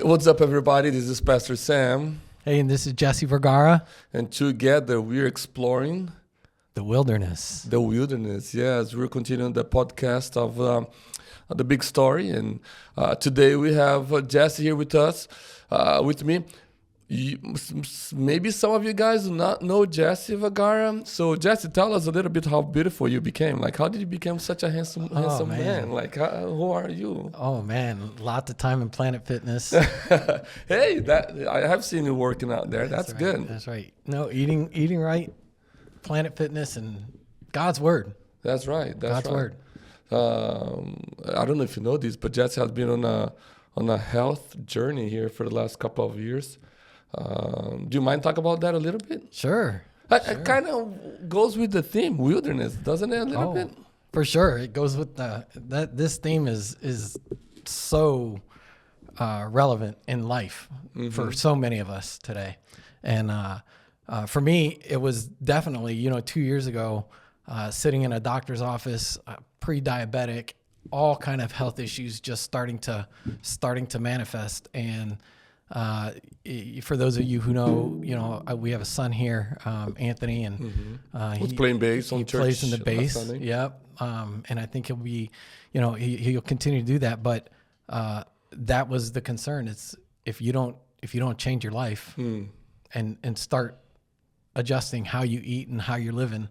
What's up, everybody? This is Pastor Sam, Hey, and this is Jesse Vergara, and together we're exploring the wilderness. the wilderness. Yes, we're continuing the podcast of the big story, and today we have Jesse here with us, with me. Maybe some of you guys do not know Jesse Vergara. So, Jesse, tell us a little bit how beautiful you became. Like, how did you become such a handsome man? Like, who are you? Oh man, lots of time in Planet Fitness. Hey, I have seen you working out there. That's right. good. That's right. No, eating right, Planet Fitness, and God's Word. That's right. That's God's Word. I don't know if you know this, but Jesse has been on a health journey here for the last couple of years. Do you mind talk about that a little bit? Sure. It kind of goes with the theme, wilderness, doesn't it? A little bit. For sure. It goes with that. This theme is so relevant in life for so many of us today, and for me, it was definitely 2 years ago, sitting in a doctor's office, pre-diabetic, all kind of health issues just starting to manifest. And for those of you who know, we have a son here, Anthony, and He's playing bass on he church. plays in the bass. Sunday. Yep. And I think he'll be, he'll continue to do that. But that was the concern. It's if you don't change your life and start adjusting how you eat and how you're living,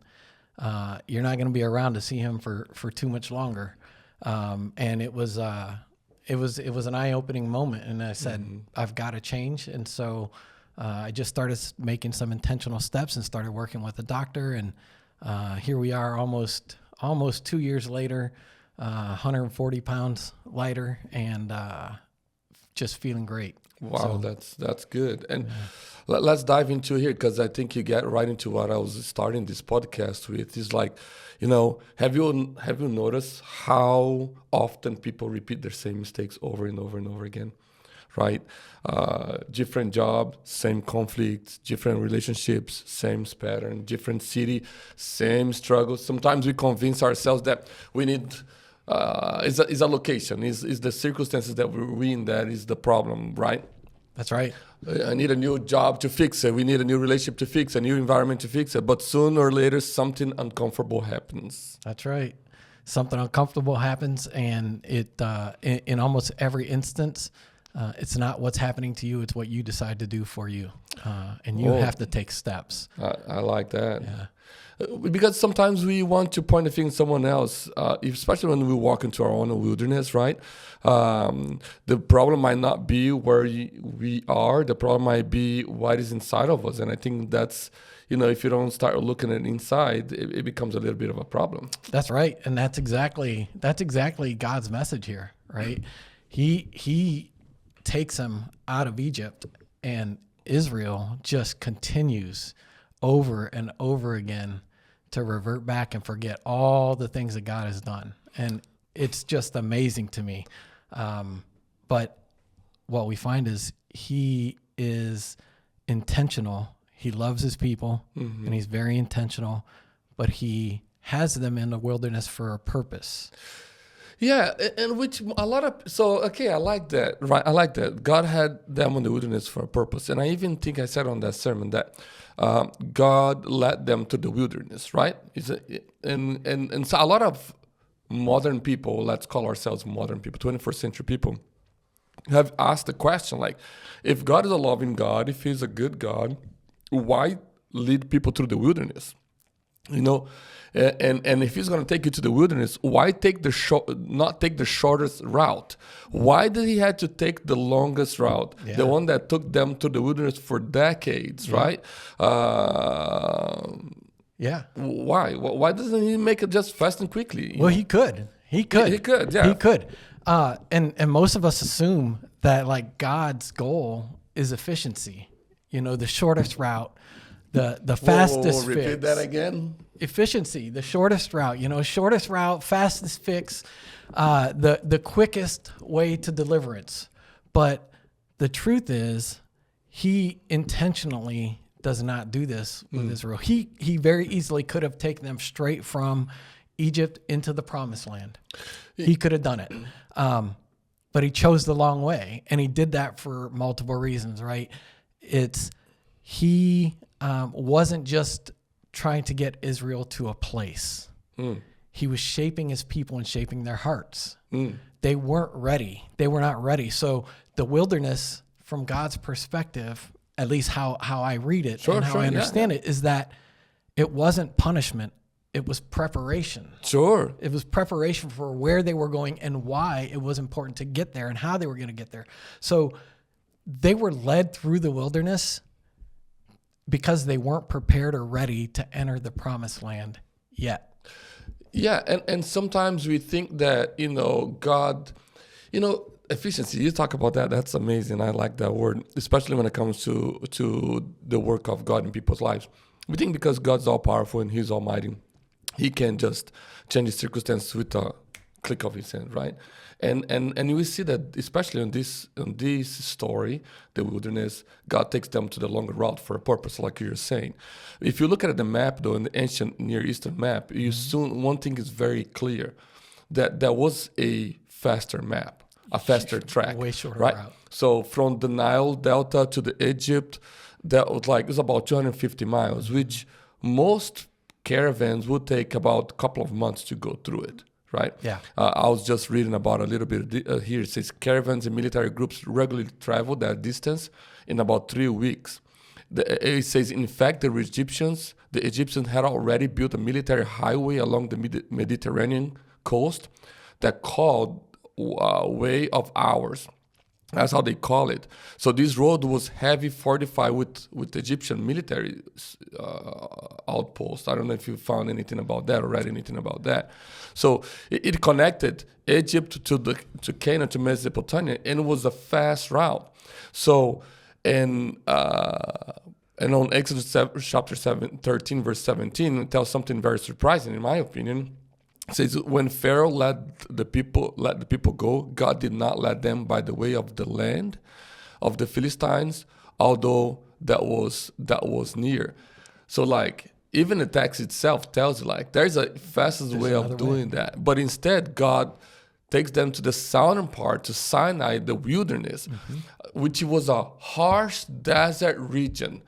you're not going to be around to see him for too much longer. And it was an eye-opening moment, and I said, I've got to change. And so I just started making some intentional steps and started working with a doctor. And here we are almost 2 years later, 140 pounds lighter, and just feeling great. Wow, that's good. And let's dive into here, because I think you get right into what I was starting this podcast with. Is like, have you noticed how often people repeat their same mistakes over and over and over again, right? Different job, same conflicts, different relationships, same pattern, different city, same struggles. Sometimes we convince ourselves that we need is a location, is the circumstances that we're in that is the problem, right? That's right. I need a new job to fix it. We need a new relationship to fix it, a new environment to fix it. But sooner or later, something uncomfortable happens. That's right. Something uncomfortable happens, and it in almost every instance, it's not what's happening to you; it's what you decide to do for you, and you have to take steps. I like that. Yeah. Because sometimes we want to point the finger at someone else, especially when we walk into our own wilderness, right? The problem might not be where we are. The problem might be what is inside of us. And I think that's, if you don't start looking at inside, it becomes a little bit of a problem. That's right. And that's exactly God's message here, right? He takes them out of Egypt, and Israel just continues over and over again to revert back and forget all the things that God has done. And it's just amazing to me. But what we find is he is intentional. He loves his people, and he's very intentional, but he has them in the wilderness for a purpose. Yeah, and which a lot of, I like that, right? I like that. God had them in the wilderness for a purpose. And I even think I said on that sermon that God led them to the wilderness, right? And so a lot of modern people, let's call ourselves modern people, 21st century people, have asked the question, like, if God is a loving God, if he's a good God, why lead people through the wilderness? And if he's going to take you to the wilderness, why not take the shortest route? Why did he have to take the longest route? Yeah. The one that took them to the wilderness for decades, right? Yeah. Why? Why doesn't he make it just fast and quickly? Well, he could. He could. He could, yeah. He could. And most of us assume that like God's goal is efficiency. The shortest route, the fastest fix. Repeat that again. Efficiency, the shortest route, shortest route, fastest fix, the quickest way to deliverance. But the truth is, he intentionally does not do this with Israel. He very easily could have taken them straight from Egypt into the promised land. He could have done it. but he chose the long way, and he did that for multiple reasons, right? He wasn't just trying to get Israel to a place. He was shaping his people and shaping their hearts. They weren't ready. They were not ready. So the wilderness, from God's perspective, at least how I read it and how I understand it, is that it wasn't punishment. It was preparation. Sure. It was preparation for where they were going and why it was important to get there and how they were going to get there. So they were led through the wilderness because they weren't prepared or ready to enter the promised land yet. Yeah, and sometimes we think that, God, efficiency, you talk about that, that's amazing. I like that word, especially when it comes to the work of God in people's lives. We think because God's all-powerful and he's almighty, he can just change the circumstances with a click of his hand, right? And we see that, especially in this story, the wilderness, God takes them to the longer route for a purpose, like you're saying. If you look at the map, though, in the ancient Near Eastern map, one thing is very clear, that there was a faster map, a faster track, way shorter right? route. So from the Nile Delta to the Egypt, that was it was about 250 miles, which most caravans would take about a couple of months to go through it. Right? Yeah. I was just reading about a little bit here. It says caravans and military groups regularly travel that distance in about 3 weeks. It says, in fact, the Egyptians had already built a military highway along the Mediterranean coast that called Way of Hours. That's how they call it. So this road was heavy, fortified with Egyptian military outposts. I don't know if you found anything about that or read anything about that. So it connected Egypt to Canaan, to Mesopotamia, and it was a fast route. So and on Exodus chapter 13, verse 17, it tells something very surprising, in my opinion. It says, when Pharaoh let the people go, God did not let them by the way of the land of the Philistines, although that was near. So even the text itself tells you there's a fastest way of doing that. But instead, God takes them to the southern part, to Sinai, the wilderness, which was a harsh desert region.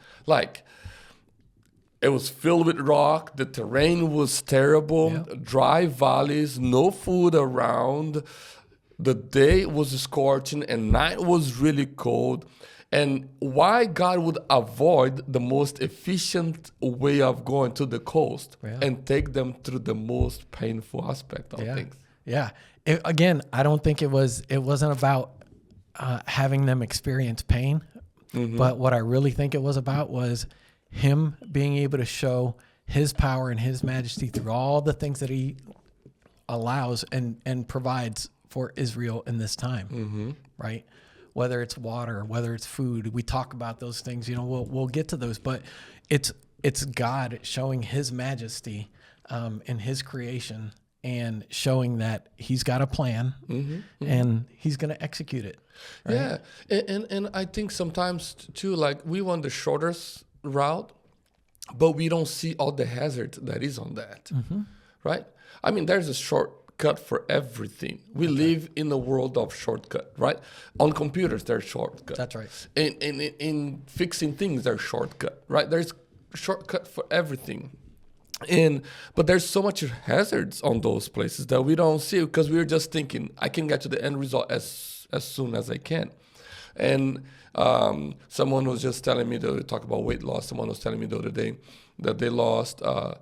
It was filled with rock. The terrain was terrible. Dry valleys, no food around. The day was scorching and night was really cold. And why God would avoid the most efficient way of going to the coast and take them through the most painful aspect of things. Yeah. Again, I don't think it wasn't about having them experience pain. But what I really think it was about was him being able to show his power and his majesty through all the things that he allows and provides for Israel in this time, right? Whether it's water, whether it's food, we talk about those things. We'll get to those, but it's God showing his majesty in his creation and showing that he's got a plan and he's going to execute it. Right? Yeah, and I think sometimes too, we want the shortest route, but we don't see all the hazard that is on that, right? I mean, there's a shortcut for everything. We live in a world of shortcut, right? On computers, there's shortcut. That's right. In fixing things, there's shortcut, right? There's shortcut for everything. But there's so much hazards on those places that we don't see because we're just thinking, I can get to the end result as soon as I can. And someone was just telling me, to talk about weight loss, someone was telling me the other day that they lost I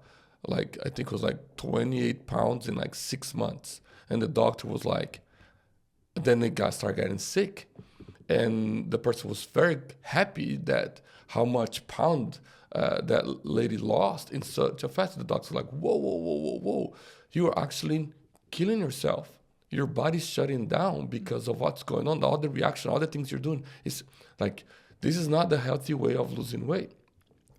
think it was 28 pounds in 6 months. And the doctor was then they started getting sick. And the person was very happy that how much pound that lady lost in such a fast. The doctor's like, whoa. You are actually killing yourself. Your body's shutting down because of what's going on. All the reaction, all the things you're doing is this is not the healthy way of losing weight.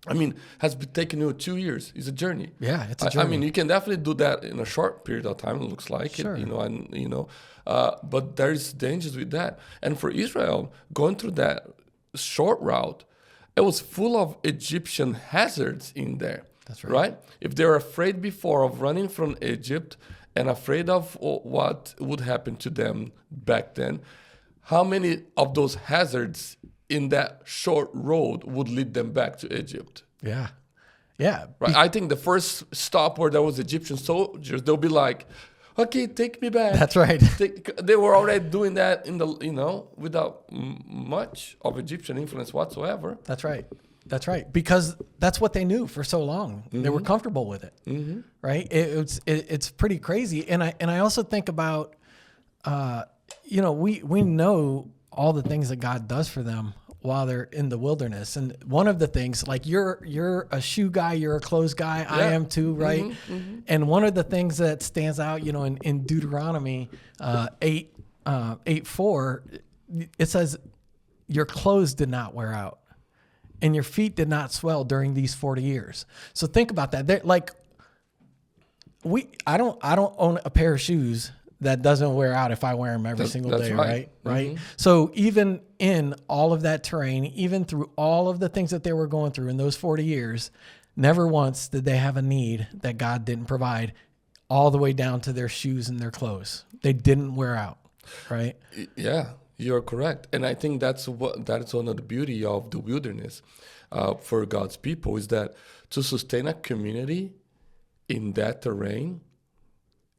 I mean, has been taking you 2 years. It's a journey. Yeah, it's a journey. I mean, you can definitely do that in a short period of time. It looks like sure. it, but there's dangers with that. And for Israel, going through that short route, it was full of Egyptian hazards in there. That's right. If they were afraid before of running from Egypt and afraid of what would happen to them back then, how many of those hazards in that short road would lead them back to Egypt? Yeah. Yeah. Right. I think the first stop where there was Egyptian soldiers, they'll be like, okay, take me back. That's right. They were already doing that in the, without much of Egyptian influence whatsoever. That's right. That's right. Because that's what they knew for so long. They were comfortable with it. Right. It's pretty crazy. And I also think about, we know all the things that God does for them while they're in the wilderness. And one of the things, like you're a shoe guy, you're a clothes guy, I am too, right? And one of the things that stands out, in Deuteronomy 8:4, it says, your clothes did not wear out and your feet did not swell during these 40 years. So think about that. They're like, I don't own a pair of shoes that doesn't wear out if I wear them every single day, right? Right. So even in all of that terrain, even through all of the things that they were going through in those 40 years, never once did they have a need that God didn't provide, all the way down to their shoes and their clothes. They didn't wear out, right? Yeah, you're correct. And I think that is one of the beauty of the wilderness for God's people, is that to sustain a community in that terrain,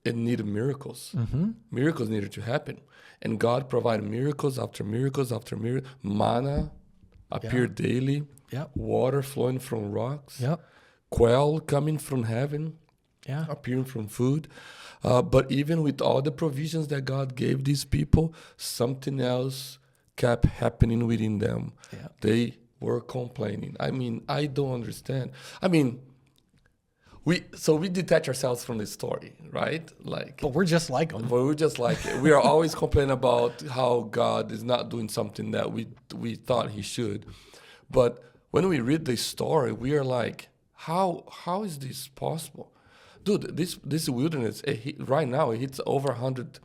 it needed miracles. Miracles needed to happen. And God provided miracles after miracles after miracles. Manna appeared daily. Water flowing from rocks. Quail coming from heaven. Appearing from food. But even with all the provisions that God gave these people, something else kept happening within them. They were complaining. I mean, I don't understand. I mean, we detach ourselves from the story, right? But we're just like them. But we're just like it. We are always complaining about how God is not doing something that we thought He should. But when we read the story, we are like, how is this possible, dude? This wilderness right now it hits over 100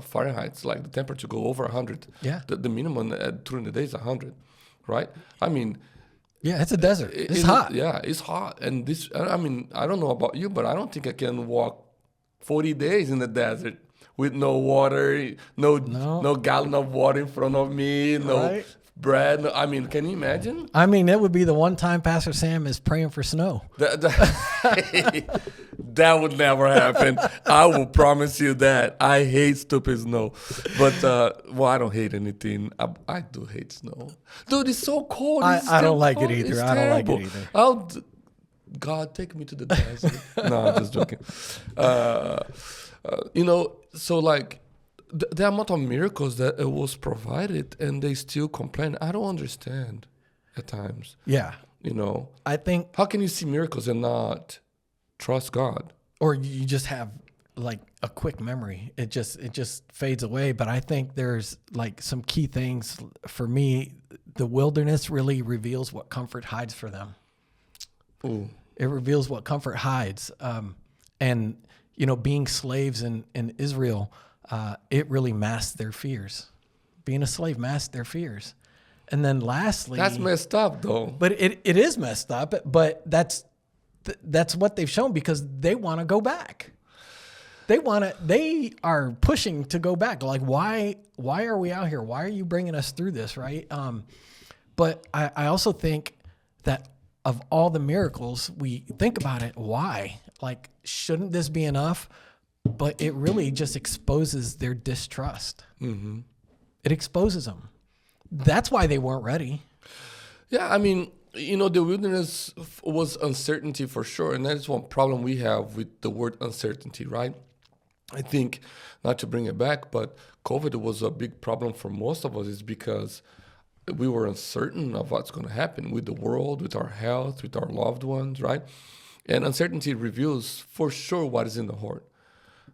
Fahrenheit. Like the temperature go over 100. The minimum during the day is 100, right? I mean. Yeah, it's a desert. It's hot. Yeah, it's hot. And this, I mean, I don't know about you, but I don't think I can walk 40 days in the desert with no water, no gallon of water in front of me, no bread. I mean, can you imagine? I mean, it would be the one time Pastor Sam is praying for snow. That would never happen. I will promise you that. I hate stupid snow. But, I don't hate anything. I do hate snow. Dude, it's so cold. I don't like it either. I don't like it either. God, take me to the desert. No, I'm just joking. So like, the amount of miracles that it was provided and they still complain, I don't understand at times. Yeah. I think... How can you see miracles and not trust God? Or you just have like a quick memory. It just fades away. But I think there's like some key things for me. The wilderness really reveals what comfort hides for them. Ooh. It reveals what comfort hides. And, being slaves in Israel... it really masked their fears. Being a slave masked their fears. And then lastly... That's messed up, though. But it is messed up, but that's what they've shown because they want to go back. They are pushing to go back. Like, why are we out here? Why are you bringing us through this, right? But I also think that of all the miracles, we think about it, why? Like, shouldn't this be enough? But it really just exposes their distrust. It exposes them. That's why they weren't ready. Yeah, I mean, the wilderness was uncertainty for sure. And that is one problem we have with the word uncertainty, right? I think, not to bring it back, but COVID was a big problem for most of us is because we were uncertain of what's going to happen with the world, with our health, with our loved ones, right? And uncertainty reveals for sure what is in the heart.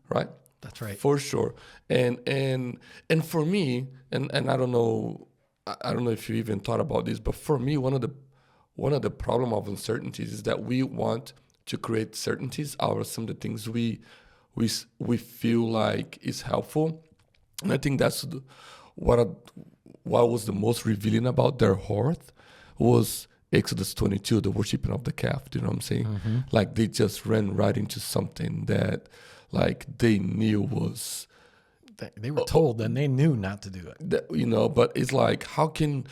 Right? That's right. For sure. And for me, and I don't know if you even thought about this, but for me, one of the problem of uncertainties is that we want to create certainties out of some of the things we feel like is helpful. And I think that's what was the most revealing about their heart was Exodus 22, the worshiping of the calf. Do you know what I'm saying? Mm-hmm. Like they just ran right into something that like they knew was, They were told and they knew not to do it. that, but it's like, how can,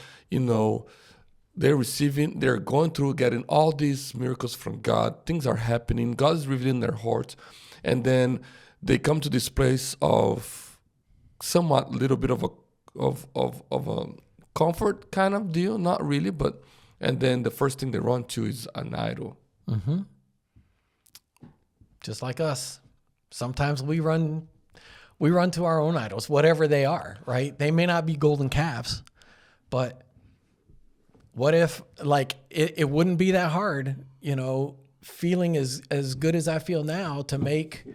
they're going through getting all these miracles from God. Things are happening. God is revealing their heart. And then they come to this place of somewhat little bit of a comfort kind of deal. Not really, but, and then the first thing they run to is an idol. Mm-hmm. Just like us. Sometimes we run to our own idols, whatever they are, right? They may not be golden calves, but what if, like, it wouldn't be that hard, feeling as good as I feel now to make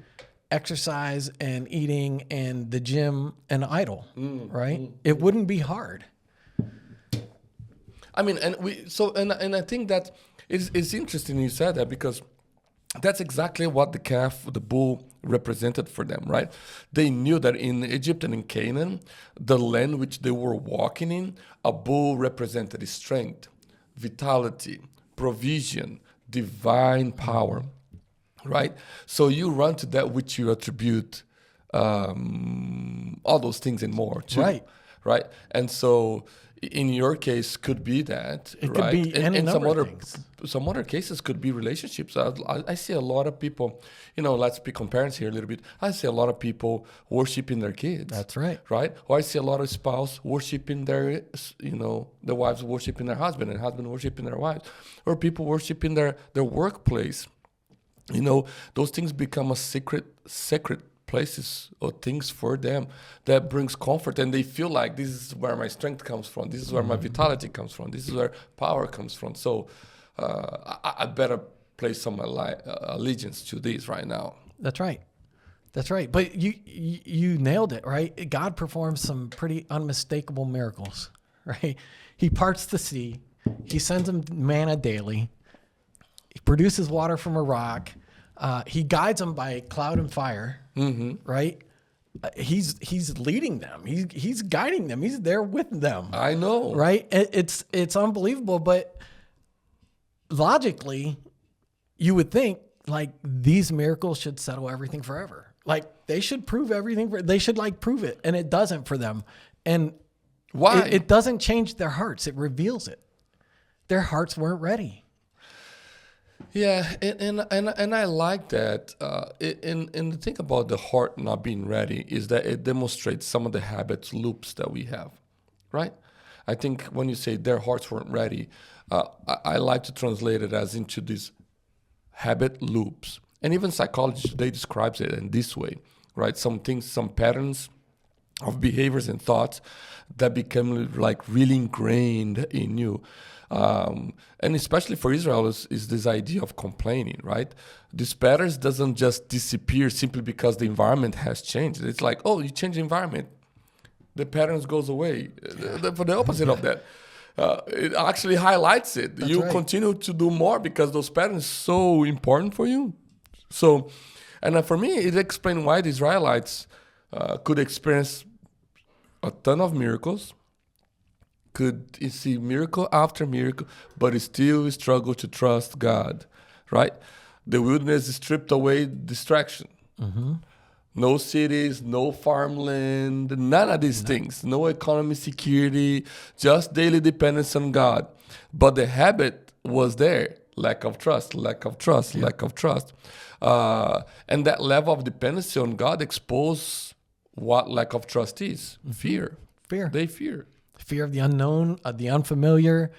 exercise and eating and the gym an idol, right? It wouldn't be hard. I mean, and I think that it's interesting you said that, because that's exactly what the calf, the bull, represented for them, right? They knew that in Egypt and in Canaan, the land which they were walking in, a bull represented strength, vitality, provision, divine power, right? So you run to that which you attribute all those things and more to, right? And so in your case could be that, it right? Could be and things. Some other cases could be relationships. I see a lot of people, let's pick on parents here a little bit. I see a lot of people worshiping their kids. That's right. Right? Or I see a lot of spouse worshiping their, the wives worshiping their husband and husband worshiping their wives, or people worshiping their workplace. Those things become a sacred places or things for them that brings comfort, and they feel like this is where my strength comes from, this is where my vitality comes from, this is where power comes from. So I better place some allegiance to these right now. That's right. But you nailed it, right? God performs some pretty unmistakable miracles, right? He parts the sea. He sends them manna daily. He produces water from a rock. He guides them by cloud and fire, right? He's leading them. He's guiding them. He's there with them. I know, right? It's unbelievable, but logically, you would think like these miracles should settle everything forever. Like they should prove everything. They should prove it, and it doesn't for them. And why? It doesn't change their hearts. It reveals it. Their hearts weren't ready. Yeah, and I like that. And the thing about the heart not being ready is that it demonstrates some of the habits, loops that we have, right? I think when you say their hearts weren't ready, I like to translate it as into these habit loops. And even psychology today describes it in this way, right? Some things, some patterns of behaviors and thoughts that become really ingrained in you. And especially for Israel is this idea of complaining, right? This patterns doesn't just disappear simply because the environment has changed. It's like, oh, you change the environment, the patterns goes away. For the opposite of that, it actually highlights it. That's you right. continue to do more because those patterns are so important for you. So, and for me, it explains why the Israelites could experience a ton of miracles, could see miracle after miracle, but still struggle to trust God, right? The wilderness stripped away distraction. No cities, no farmland, none of these things. No economy security, just daily dependence on God. But the habit was there. Lack of trust. And that level of dependency on God exposed what lack of trust is. Fear. They fear. Fear of the unknown, of the unfamiliar,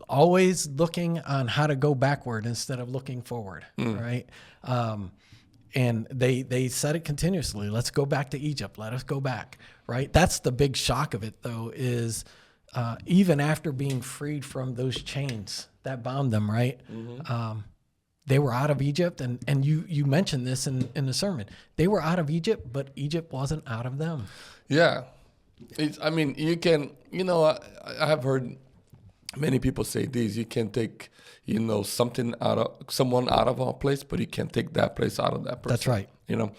always looking on how to go backward instead of looking forward, right? And they said it continuously. Let's go back to Egypt. Let us go back, right? That's the big shock of it, though, is even after being freed from those chains that bound them, right? They were out of Egypt, and you mentioned this in the sermon. They were out of Egypt, but Egypt wasn't out of them. Yeah. You can, I have heard many people say this. You can take, someone out of a place, but you can't take that place out of that person. That's right. New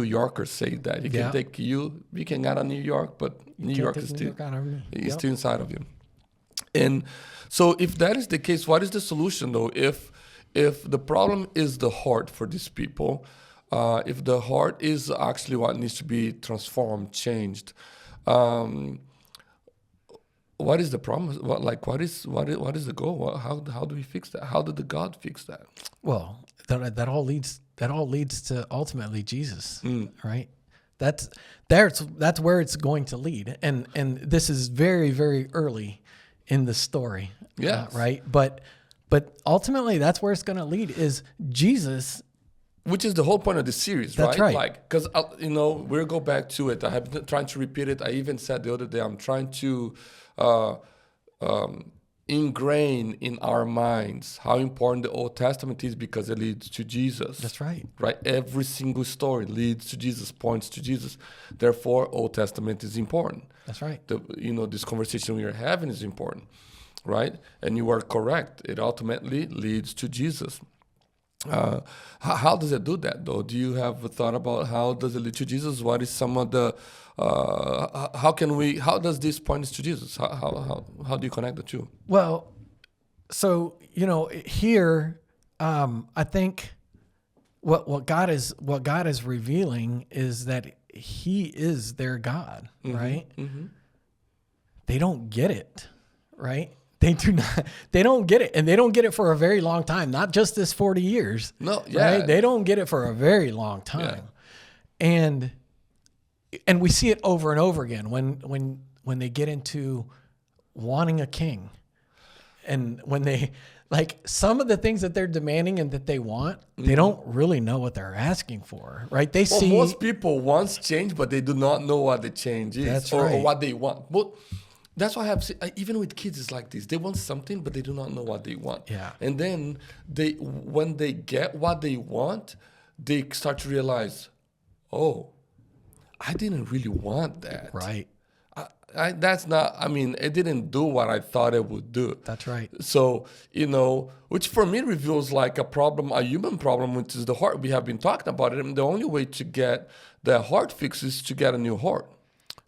Yorkers say that. You can take you can get out of New York, but New York is still, York out of me. still inside of you. And so if that is the case, what is the solution though? If the problem is the heart for these people, if the heart is actually what needs to be transformed, changed, what is the problem? What is the goal? How do we fix that? How did the God fix that? Well, that all leads to ultimately Jesus, right? That's where it's going to lead, and this is very, very early in the story, right? But ultimately, that's where it's going to lead is Jesus. Which is the whole point of the series, That's right? right. Like, because, we'll go back to it. I have been trying to repeat it. I even said the other day, I'm trying to ingrain in our minds how important the Old Testament is because it leads to Jesus. That's right. Right? Every single story leads to Jesus, points to Jesus. Therefore, Old Testament is important. That's right. This conversation we are having is important, right? And you are correct. It ultimately leads to Jesus. How does it do that, though? Do you have a thought about how does it lead to Jesus? What is some of the how does this point us to Jesus? How do you connect the two? Well, so here, I think what God is revealing is that He is their God, right? Mm-hmm. They don't get it, right? They do not. They don't get it, and they don't get it for a very long time. Not just this 40 years. No, yeah. Right? They don't get it for a very long time, and we see it over and over again when they get into wanting a king, and when they some of the things that they're demanding and that they want, they don't really know what they're asking for, right? Most people want change, but they do not know what the change is or what they want. But that's why I have seen, even with kids, it's like this. They want something, but they do not know what they want. Yeah. And then when they get what they want, they start to realize, oh, I didn't really want that. Right. It didn't do what I thought it would do. That's right. So, which for me reveals like a human problem, which is the heart. We have been talking about it. And the only way to get the heart fixed is to get a new heart.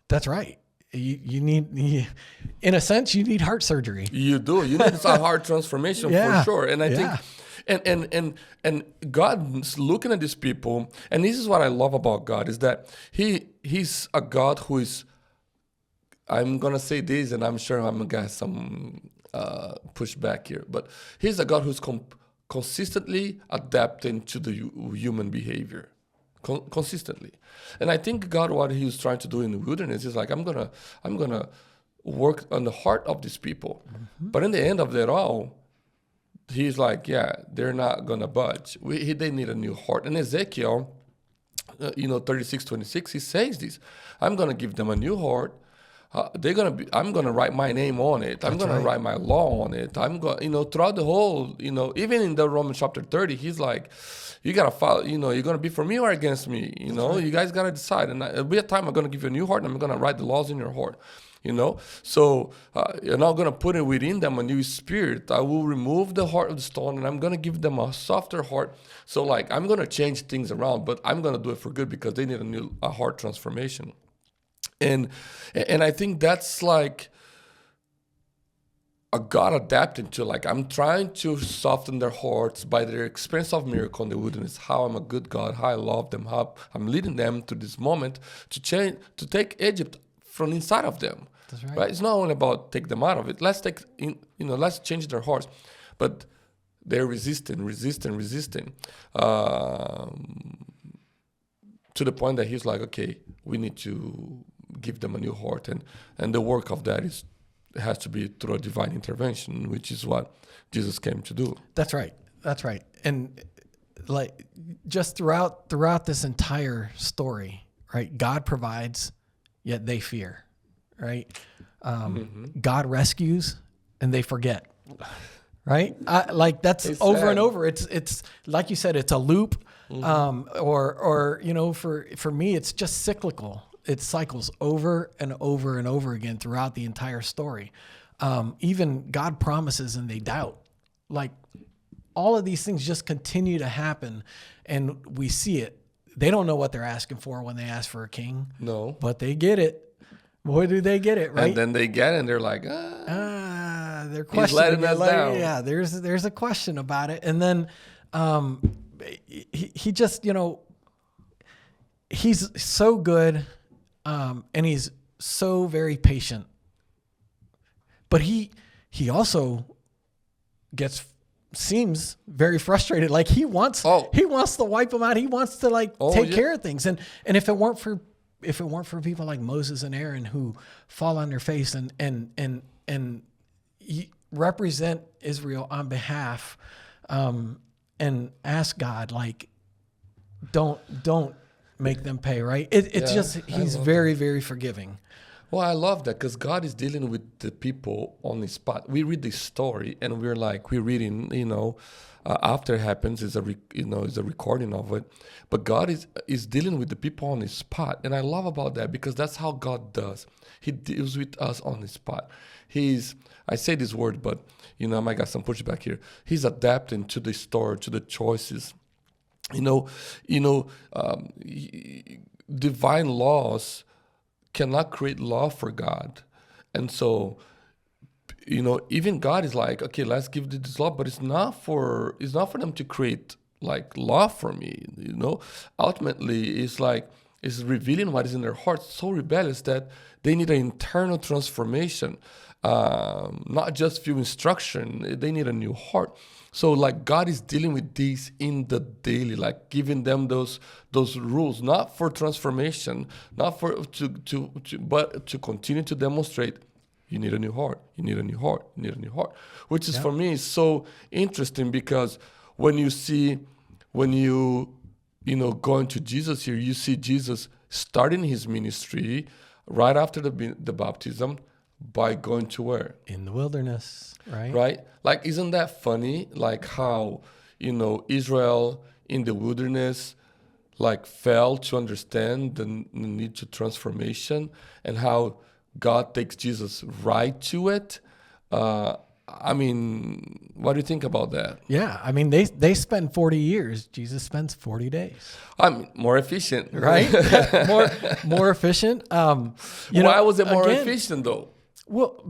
That's right. You need, in a sense, you need heart surgery. You do. You need a heart transformation for sure. And I think, and God's looking at these people, and this is what I love about God is that He's a God who is. I'm gonna say this, and I'm sure I'm gonna get some pushback here, but He's a God who's consistently adapting to the human behavior. Consistently. And I think God, what He was trying to do in the wilderness is like, I'm gonna work on the heart of these people. Mm-hmm. But in the end of it all, He's like, they're not gonna budge. They need a new heart. And Ezekiel, 36:26, he says this: I'm gonna give them a new heart. I'm gonna write my name on it. I'm gonna write my law on it. I'm going, throughout the whole, even in the Romans chapter 30, he's like, you gotta follow, you're gonna be for me or against me. You guys gotta decide. And there'll be a time I'm gonna give you a new heart, and I'm gonna write the laws in your heart. So you're not gonna put it within them a new spirit. I will remove the heart of the stone, and I'm gonna give them a softer heart. So I'm gonna change things around, but I'm gonna do it for good because they need a heart transformation. And I think that's like a God adapting to, I'm trying to soften their hearts by their experience of miracle in the wilderness, how I'm a good God, how I love them, how I'm leading them to this moment to take Egypt from inside of them. That's right. Right? It's not only about take them out of it. Let's let's change their hearts. But they're resisting. To the point that He's like, okay, we need to give them a new heart, and the work of that has to be through a divine intervention, which is what Jesus came to do. That's right. And just throughout this entire story, right? God provides, yet they fear, right? God rescues, and they forget, right? That's it's over sad. And over. It's like you said, it's a loop. Or for me, it's just cyclical. It cycles over and over and over again throughout the entire story. Even God promises and they doubt. All of these things just continue to happen, and we see it. They don't know what they're asking for when they ask for a king. No. But they get it. Boy, do they get it, right? And then they get it, and they're like, they're questioning letting us like, down. yeah, there's a question about it. And then he just, he's so good, and he's so very patient. But he also seems very frustrated. Like he wants to wipe them out. He wants to take care of things. And if it weren't for people like Moses and Aaron who fall on their face and represent Israel on behalf, and ask God, like, don't make them pay, right? It's just, he's very, very forgiving. Well, I love that because God is dealing with the people on the spot. We read this story and we're reading, after it happens is a recording of it. But God is dealing with the people on the spot, and I love about that because that's how God does. He deals with us on the spot. I say this word, but I might got some pushback here. He's adapting to the story, to the choices. Divine laws cannot create law for God. And so, even God is like, okay, let's give this law, but it's not for them to create like law for me. Ultimately it's revealing what is in their heart, so rebellious that they need an internal transformation, not just few instruction. They need a new heart. So like God is dealing with these in the daily, like giving them those rules, not for transformation, not for but to continue to demonstrate. You need a new heart. You need a new heart. You need a new heart. Which is for me so interesting because when you going to Jesus here, you see Jesus starting his ministry right after the baptism by going to where? In the wilderness, right? Right? Like, isn't that funny? Like how, Israel in the wilderness, like fell to understand the need to transformation, and how God takes Jesus right to it. What do you think about that? Yeah, they spend 40 years. Jesus spends 40 days. More efficient, right? more efficient. Why was it more efficient though? Well,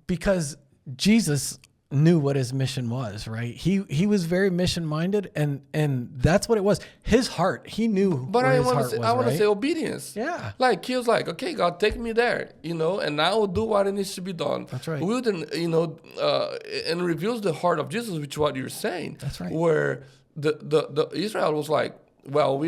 because Jesus knew what his mission was, right? He was very mission minded, and that's what it was. His heart, he knew. But I want to say obedience. Yeah, like he was like, okay, God, take me there, and now I'll do what it needs to be done. That's right. And reveals the heart of Jesus, which is what you're saying. That's right. Where the Israel was like, well,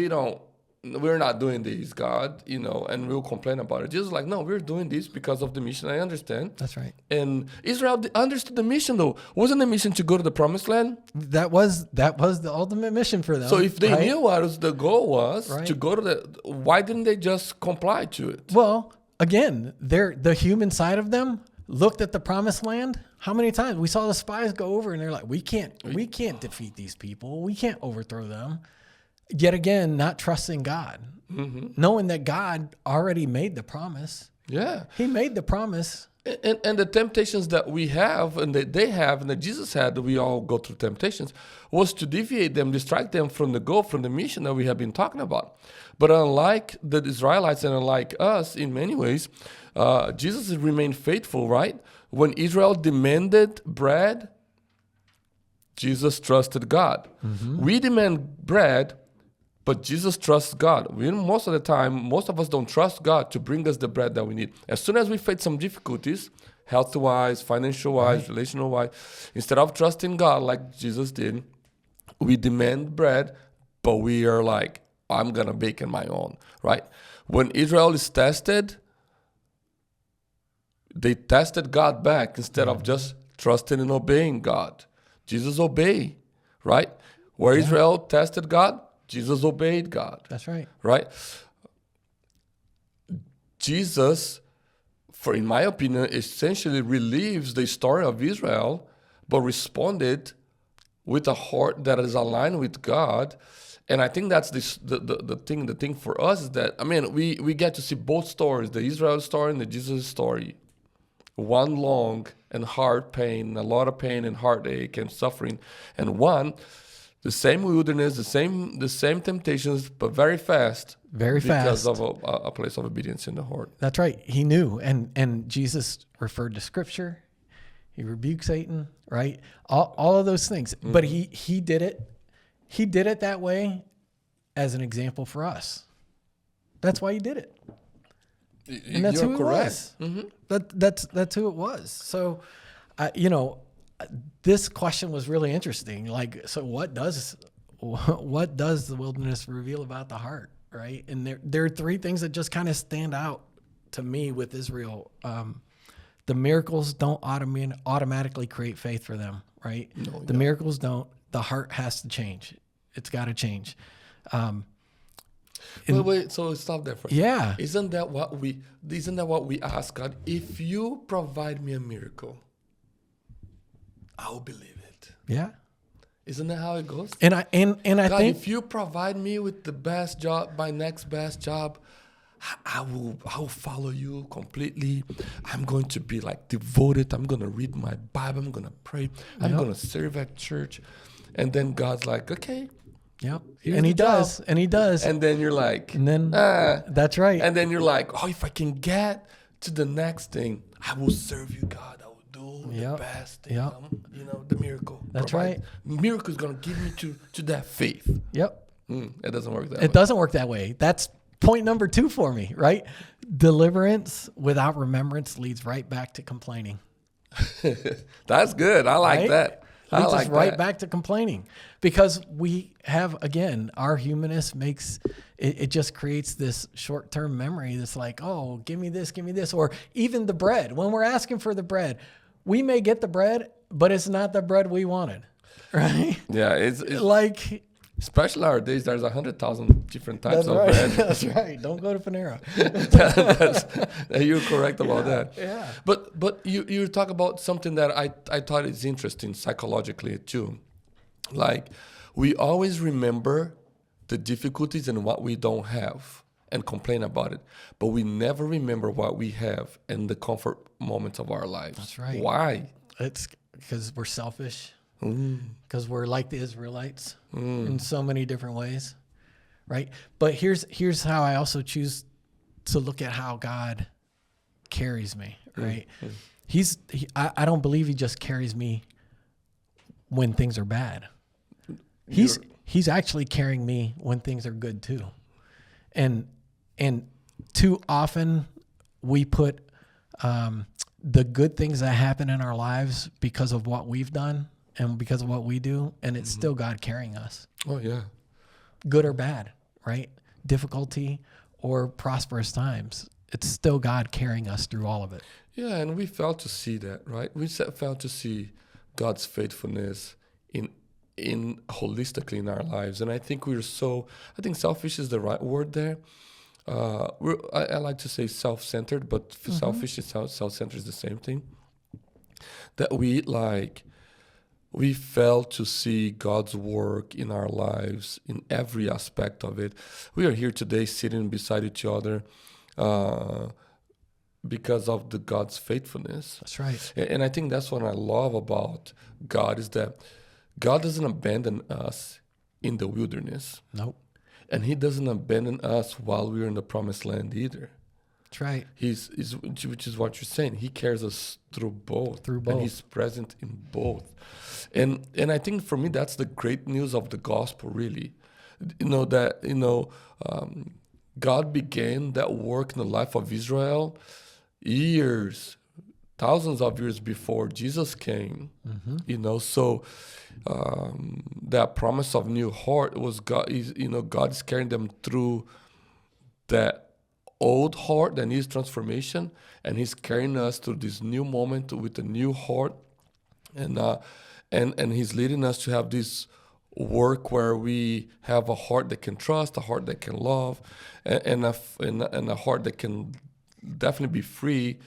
we're not doing this, God, and we'll complain about it. Jesus was like, no, we're doing this because of the mission. I understand. That's right. And Israel understood the mission, though. Wasn't the mission to go to the promised land? That was the ultimate mission for them. So if they knew what the goal was to go to why didn't they just comply to it? Well, again, the human side of them looked at the promised land. How many times we saw the spies go over and they're like, we can't defeat these people. We can't overthrow them. Yet again, not trusting God, knowing that God already made the promise. Yeah. He made the promise. And the temptations that we have and that they have and that Jesus had, we all go through temptations, was to deviate them, distract them from the goal, from the mission that we have been talking about. But unlike the Israelites and unlike us in many ways, Jesus remained faithful, right? When Israel demanded bread, Jesus trusted God. We demand bread, but Jesus trusts God. Most of the time, most of us don't trust God to bring us the bread that we need. As soon as we face some difficulties, health-wise, financial-wise, relational-wise, instead of trusting God like Jesus did, we demand bread, but we are like, I'm going to bake in my own, right? When Israel is tested, they tested God back instead of just trusting and obeying God. Jesus obeyed, right? Where Israel tested God, Jesus obeyed God. That's right. Right? Jesus, in my opinion, essentially relieves the story of Israel, but responded with a heart that is aligned with God. And I think that's the thing for us is that, we get to see both stories, the Israel story and the Jesus story. One long and hard pain, a lot of pain and heartache and suffering, and one the same wilderness, the same temptations, but very fast. Because of a place of obedience in the heart. That's right. He knew, and Jesus referred to Scripture. He rebuked Satan, right? All of those things. But he did it. He did it that way as an example for us. That's why he did it. And that's who it was. That's who it was. So, this question was really interesting. Like, so what does the wilderness reveal about the heart, right? And there are three things that just kind of stand out to me with Israel. The miracles don't automatically create faith for them, right? No, the miracles don't. The heart has to change. It's got to change. Wait. So stop there for a second. Yeah. Isn't that what we ask God? If you provide me a miracle, I will believe it. Yeah. Isn't that how it goes? And I God, think if you provide me with the best job, my next best job, I will follow you completely. I'm going to be like devoted. I'm going to read my Bible. I'm going to pray. I'm going to serve at church. And then God's like, okay. Yep. And he does. And he does. And then you're like, and then that's right. And then you're like, oh, if I can get to the next thing, I will serve you, God. I will do the best thing. The miracle. That's right. Miracle is going to give me to that faith. Yep. It doesn't work that way. It doesn't work that way. That's point number 2 for me, right? Deliverance without remembrance leads right back to complaining. That's good. I like that. Leads us right back to complaining, because we have, again, our humanness makes it just creates this short-term memory that's like, oh, give me this, or even the bread. When we're asking for the bread, we may get the bread, but it's not the bread we wanted, right? Yeah, it's like, especially nowadays, there's 100,000 different types of bread. That's right. Don't go to Panera. You're correct about that. Yeah. But you talk about something that I thought is interesting psychologically too. Like, we always remember the difficulties and what we don't have and complain about it, but we never remember what we have and the comfort moments of our lives. That's right. Why? It's because we're selfish. Because we're like the Israelites in so many different ways, right? But here's how I also choose to look at how God carries me, right? I don't believe he just carries me when things are bad. He's actually carrying me when things are good too. And too often we put the good things that happen in our lives because of what we've done and because of what we do, and it's still God carrying us. Oh, yeah. Good or bad, right? Difficulty or prosperous times. It's still God carrying us through all of it. Yeah, and we failed to see that, right? We failed to see God's faithfulness in holistically in our lives. And I think I think selfish is the right word there. I like to say self-centered, but selfish and self-centered is the same thing. That we fail to see God's work in our lives in every aspect of it. We are here today sitting beside each other because of God's faithfulness. That's right. And I think that's what I love about God, is that God doesn't abandon us in the wilderness. Nope. And he doesn't abandon us while we're in the promised land either. That's right. Which is what you're saying. He carries us through both. And he's present in both. And I think for me, that's the great news of the gospel, really. God began that work in the life of Israel thousands of years before Jesus came. So that promise of new heart was God is carrying them through that old heart that needs transformation, and he's carrying us through this new moment with a new heart, and he's leading us to have this work where we have a heart that can trust, a heart that can love, and a heart that can definitely be free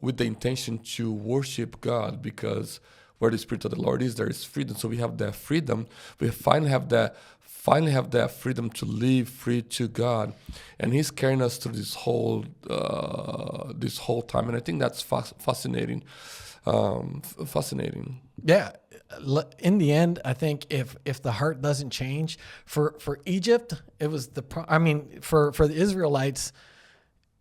with the intention to worship God, because where the Spirit of the Lord is, there is freedom. So we have that freedom. We finally have that freedom to live free to God, and he's carrying us through this whole time. And I think that's fascinating. Fascinating. Yeah. In the end, I think if the heart doesn't change for Egypt, it was for the Israelites,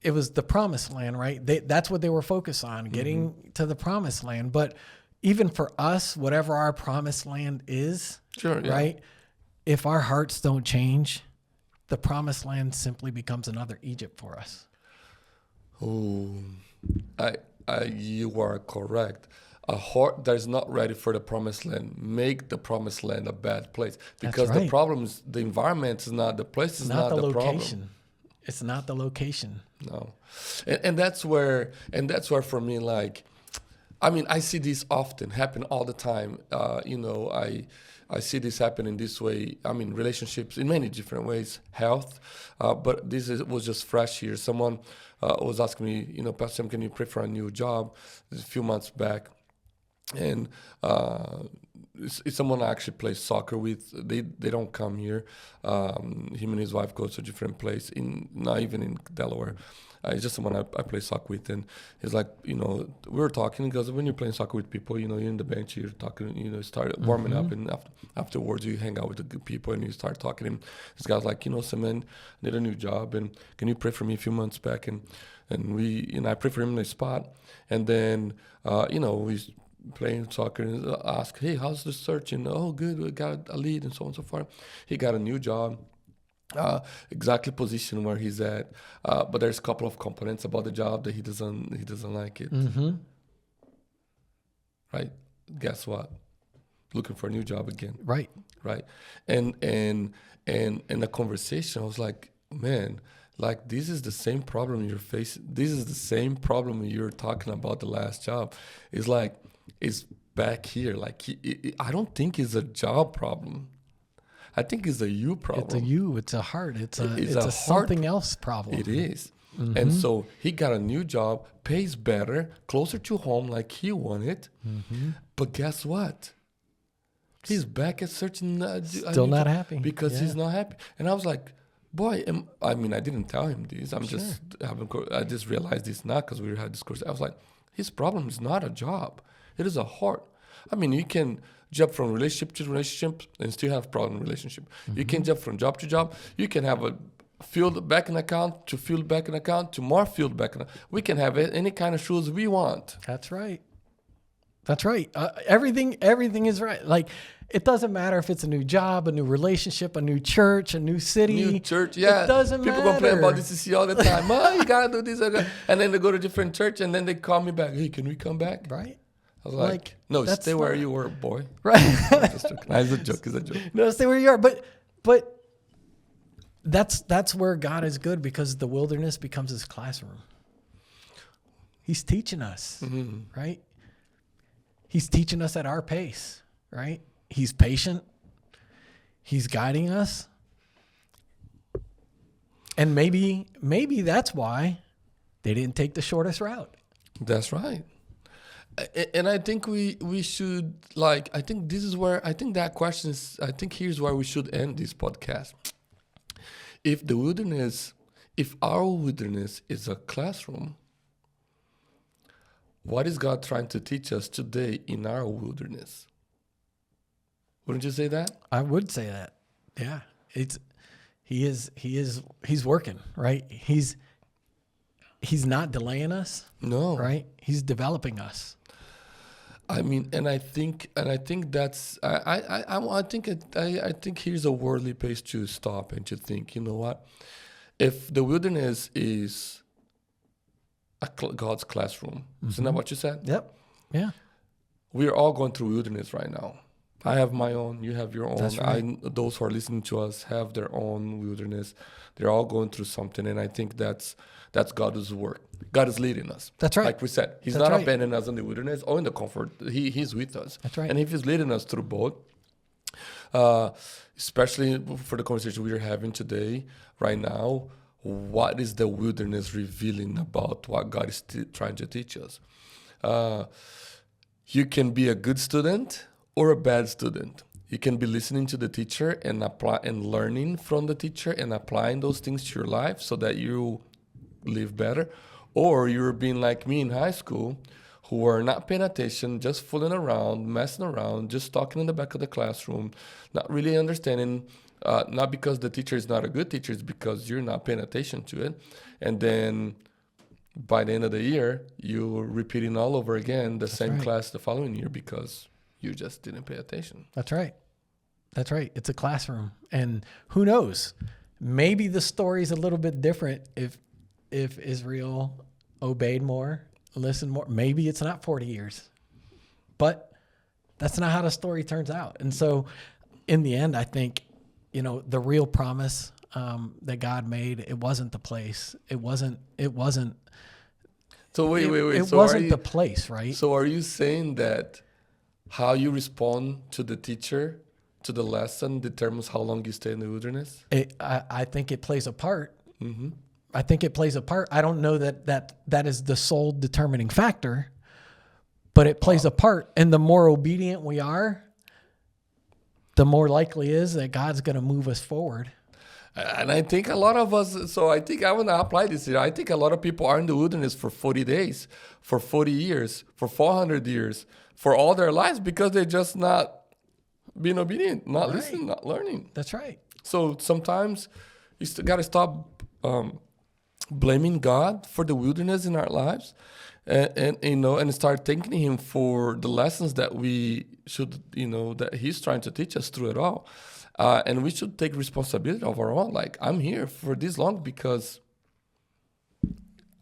it was the promised land, right? That's what they were focused on, getting to the promised land. But even for us, whatever our promised land is, Sure, yeah. right? If our hearts don't change, the promised land simply becomes another Egypt for us. Oh, you are correct. A heart that is not ready for the promised land make the promised land a bad place, because right. the problem is the environment is not the place, is not the location. problem. It's not the location. No, and that's where for me, like, I mean, I see this often happen all the time. I see this happen in this way. I mean, relationships in many different ways, health, but was just fresh here. Someone was asking me, Pastor Sam, can you pray for a new job? This a few months back, and it's someone I actually play soccer with. They don't come here. Him and his wife go to a different place, not even in Delaware. It's just someone I play soccer with, and he's like, we were talking, because when you're playing soccer with people, you're in the bench, you're talking, start warming up, and afterwards you hang out with the good people and you start talking. And this guy's like, Sam, I need a new job, and can you pray for me a few months back? And we, I pray for him in a spot, and then, we playing soccer and ask, hey, how's the search? And oh, good, we got a lead, and so on and so forth. He got a new job. Exactly position where he's at, but there's a couple of components about the job that he doesn't like it. Right? Guess what? Looking for a new job again. Right. And the conversation, I was like, man, like, this is the same problem you're facing. This is the same problem you're talking about the last job. It's like, it's back here. Like, I don't think it's a job problem. I think it's a you problem. It's a you. It's a heart. It's a something else problem. It is. And so he got a new job, pays better, closer to home, like he wanted. But guess what? He's back at searching. Still not happy. Because he's not happy. And I was like, boy, I didn't tell him this. I just realized this now because we had this course. I was like, his problem is not a job. It is a heart. I mean, you can jump from relationship to relationship and still have problem in relationship. You can jump from job to job. You can have a field bank account to field bank account to more field bank account. We can have any kind of shoes we want. That's right. Everything is right. Like, it doesn't matter if it's a new job, a new relationship, a new church, a new city. New church, yeah. It doesn't matter. People complain about DCC all the time. Oh, you got to do this. And then they go to a different church and then they call me back. Hey, can we come back? Right. I was like, no, stay where you were, boy. Right. It's a joke. No, stay where you are. But that's where God is good, because the wilderness becomes his classroom. He's teaching us, right? He's teaching us at our pace, right? He's patient. He's guiding us. And maybe that's why they didn't take the shortest route. That's right. And I think we should, like, I think this is where, I think that question is, I think here's where we should end this podcast. If our wilderness is a classroom, what is God trying to teach us today in our wilderness? Wouldn't you say that? I would say that. Yeah. He's working, right? He's not delaying us. No. Right? He's developing us. I mean, and I think that's I think here's a worldly place to stop and to think. You know what? If the wilderness is God's classroom, isn't that what you said? Yep. Yeah. We are all going through wilderness right now. I have my own. You have your own. That's right. Those who are listening to us have their own wilderness. They're all going through something, and I think that's God's work. God is leading us. That's right. Like we said, He's not abandoning us in the wilderness or in the comfort. He's with us. That's right. And if He's leading us through both, especially for the conversation we are having today, right now, what is the wilderness revealing about what God is trying to teach us? You can be a good student or a bad student. You can be listening to the teacher and apply and learning from the teacher and applying those things to your life so that you live better. Or you're being like me in high school, who are not paying attention, just fooling around, messing around, just talking in the back of the classroom, not really understanding, not because the teacher is not a good teacher, it's because you're not paying attention to it. And then by the end of the year, you're repeating all over again the same right. class the following year because you just didn't pay attention. That's right. That's right. It's a classroom. And who knows? Maybe the story's a little bit different if Israel obeyed more, listened more. Maybe it's not 40 years. But that's not how the story turns out. And so in the end, I think, the real promise that God made, it wasn't the place. It wasn't. So wait. It So wasn't the place, right? So are you saying that how you respond to the teacher, to the lesson, determines how long you stay in the wilderness? I think it plays a part. Mm-hmm. I think it plays a part. I don't know that is the sole determining factor, but it plays a part. And the more obedient we are, the more likely is that God's going to move us forward. And I think a lot of us, so I think I want to apply this here. I think a lot of people are in the wilderness for 40 days, for 40 years, for 400 years, for all their lives because they're just not being obedient, not listening, not learning. That's right. So sometimes you got to stop blaming God for the wilderness in our lives and start thanking Him for the lessons that we should, that He's trying to teach us through it all. And we should take responsibility of our own. Like, I'm here for this long because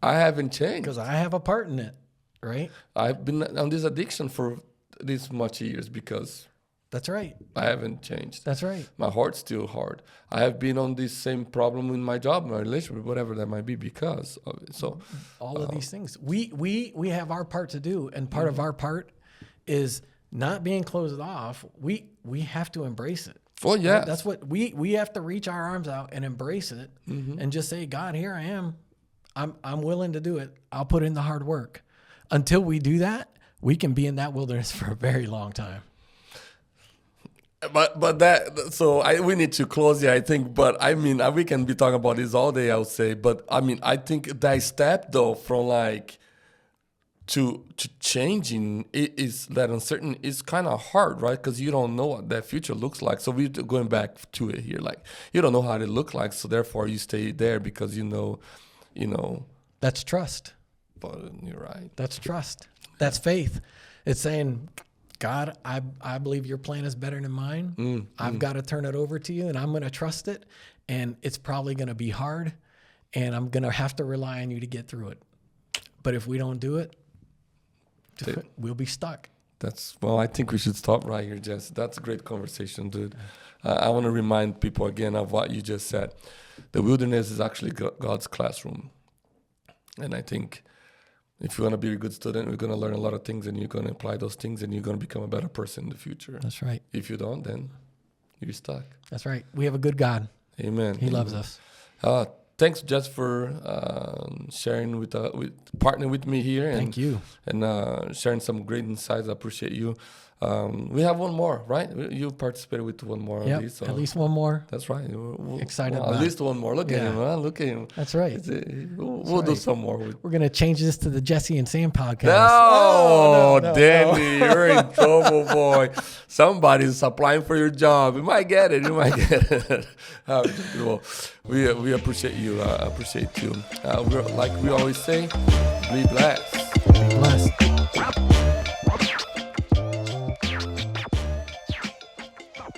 I haven't changed. Because I have a part in it, right? I've been on this addiction for this much years because that's right. I haven't changed. That's right. My heart's still hard. I have been on this same problem in my job, my relationship, whatever that might be because of it. So all of these things. We have our part to do, and part of our part is not being closed off. We have to embrace it. Oh, yeah. Right? That's what we have to reach our arms out and embrace it and just say, God, here I am. I'm willing to do it. I'll put in the hard work. Until we do that, we can be in that wilderness for a very long time. But that, so we need to close here, I think. But I mean, we can be talking about this all day, I would say. But I mean, I think that step though from like to changing is that uncertain is kind of hard, right? Because you don't know what that future looks like. So we're going back to it here, like you don't know how it look like, so therefore you stay there because you know. That's trust. But you're right. That's trust. That's faith. It's saying, God, I believe your plan is better than mine. I've got to turn it over to you, and I'm going to trust it. And it's probably going to be hard, and I'm going to have to rely on you to get through it. But if we don't do it, we'll be stuck. I think we should stop right here, Jess. That's a great conversation, dude. I want to remind people again of what you just said. The wilderness is actually God's classroom. And I think if you want to be a good student, you're going to learn a lot of things and you're going to apply those things and you're going to become a better person in the future. That's right. If you don't, then you're stuck. That's right. We have a good God. Amen. He loves us. Thanks, Jess, for sharing partnering with me here. Thank you. And sharing some great insights. I appreciate you. We have one more, right? You participated with one more. Yep, at least. So at least one more. That's right. Excited about at least one more. Look at him, huh? Look at him. That's right. We'll do some more. We're going to change this to the Jesse and Sam podcast. No, Danny, you're in trouble, boy. Somebody's applying for your job. You might get it. Well, we appreciate you. I appreciate you. Like we always say, be blessed. Be blessed.